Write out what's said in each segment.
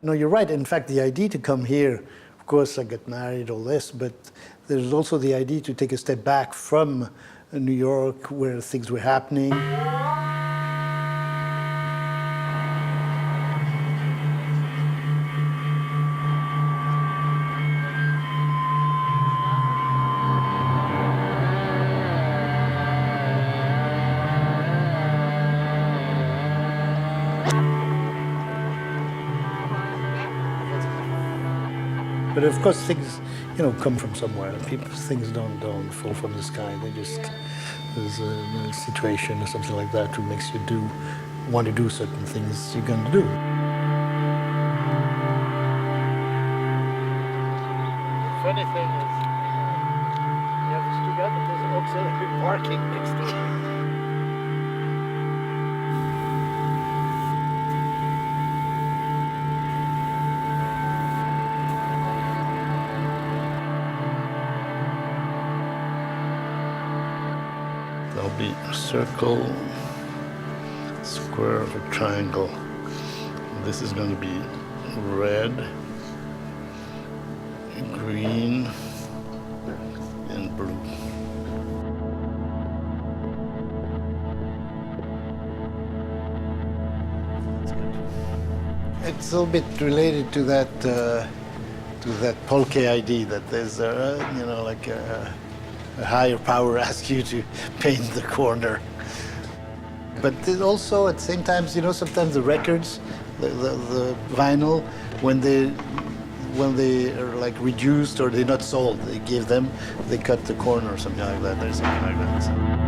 No, you're right. In fact, the idea to come here, of course, I got married, all this, but there's also the idea to take a step back from New York, where things were happening. But of course, things, come from somewhere. Things don't fall from the sky. There's a situation or something like that that makes you want to do certain things you're going to do. The funny thing is, you have this together. There's auxiliary parking next to it. There'll be a circle, square of a triangle. This is going to be red, green, and blue. It's a little bit related to that polka idea that there's a higher power asks you to paint the corner. But also at the same time, sometimes the records, the vinyl, when they are like reduced or they're not sold, they cut the corner or something like that. There's something like that.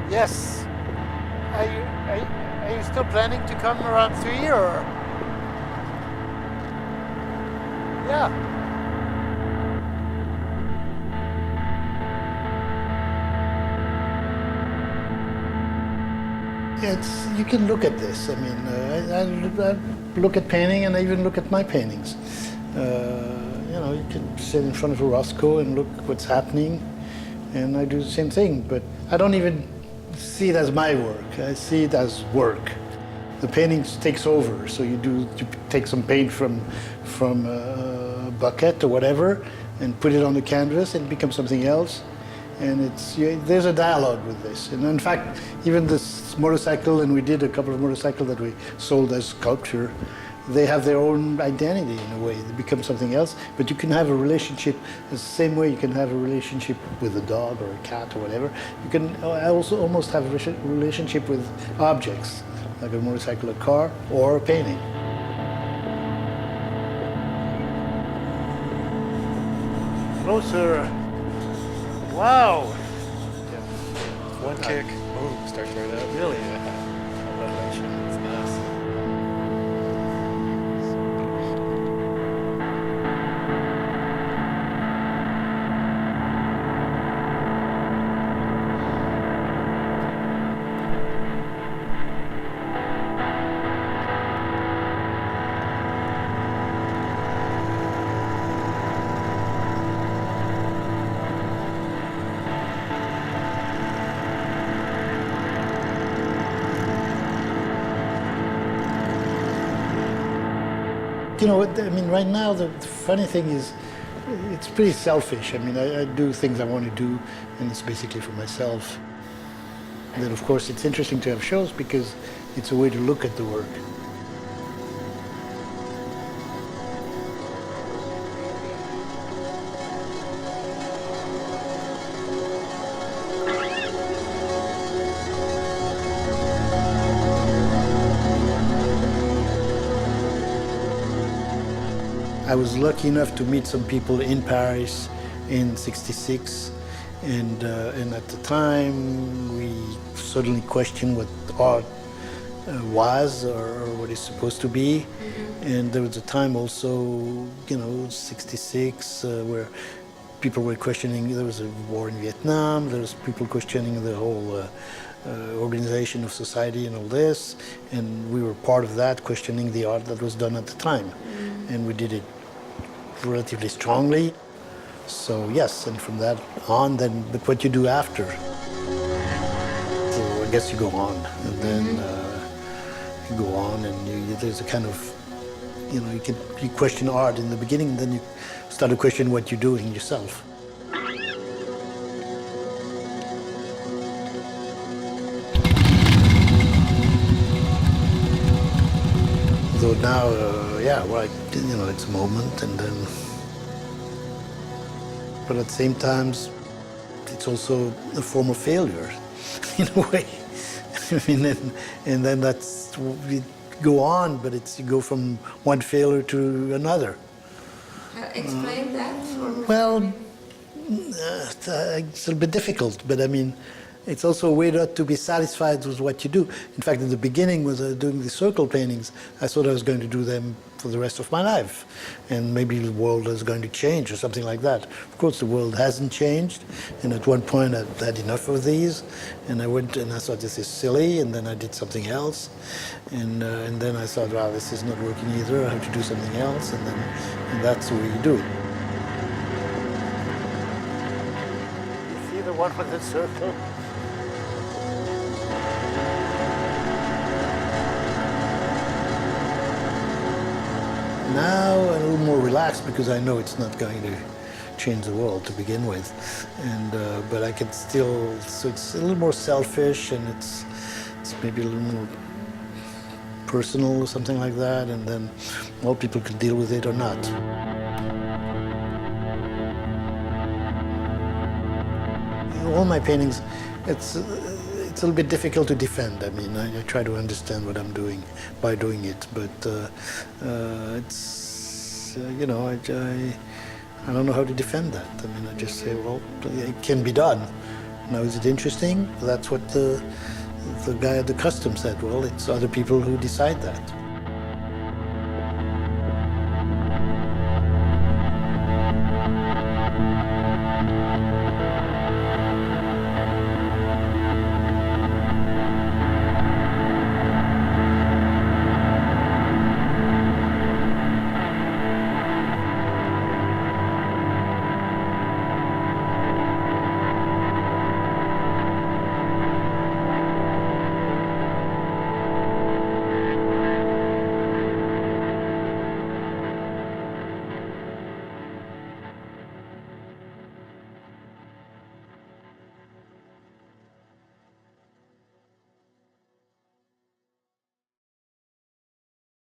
Yes. Are you still planning to come around 3 or? Yeah. You can look at this. I mean, I look at painting and I even look at my paintings. You can sit in front of a Roscoe and look what's happening, and I do the same thing, but I don't even see it as my work. I see it as work. The painting takes over, so you take some paint from a bucket or whatever and put it on the canvas and it becomes something else. And there's a dialogue with this. And in fact, even this motorcycle, and we did a couple of motorcycles that we sold as sculpture, they have their own identity in a way. They become something else, but you can have a relationship the same way you can have a relationship with a dog or a cat or whatever. You can also almost have a relationship with objects, like a motorcycle, a car, or a painting. Closer. Wow. Yeah. One kick, boom, starts right up. Really? Yeah. Elevation, it's nice. Right now, the funny thing is, it's pretty selfish. I do things I want to do, and it's basically for myself. And then, of course, it's interesting to have shows because it's a way to look at the work. I was lucky enough to meet some people in Paris in '66, and at the time we suddenly questioned what art was or what it's supposed to be. And there was a time also, 66, where people were questioning, there was a war in Vietnam, there was people questioning the whole organization of society and all this, and we were part of that, questioning the art that was done at the time. And we did it relatively strongly. So yes, and from that on, then, but what you do after? So I guess you go on, and then you go on, and there's a kind of, you question art in the beginning, and then you start to question what you're doing yourself. So now, it's a moment, and then, but at the same time, it's also a form of failure, in a way. I mean, and then we go on, but you go from one failure to another. Explain that. Well, it's a little bit difficult, but I mean, it's also a way not to be satisfied with what you do. In fact, in the beginning, when I was doing the circle paintings, I thought I was going to do them for the rest of my life. And maybe the world is going to change or something like that. Of course, the world hasn't changed. And at one point, I had enough of these. And I went and I thought, this is silly. And then I did something else. And then I thought, wow, this is not working either. I have to do something else. And that's the way you do it. You see the one with the circle? Now I'm a little more relaxed because I know it's not going to change the world to begin with, and but I can still. So it's a little more selfish, and it's maybe a little more personal or something like that, and then all people can deal with it or not. All my paintings, it's a little bit difficult to defend. I mean, I try to understand what I'm doing by doing it, but it's, I don't know how to defend that. I mean, I just say, well, it can be done. Now, is it interesting? That's what the guy at the custom said. Well, it's other people who decide that.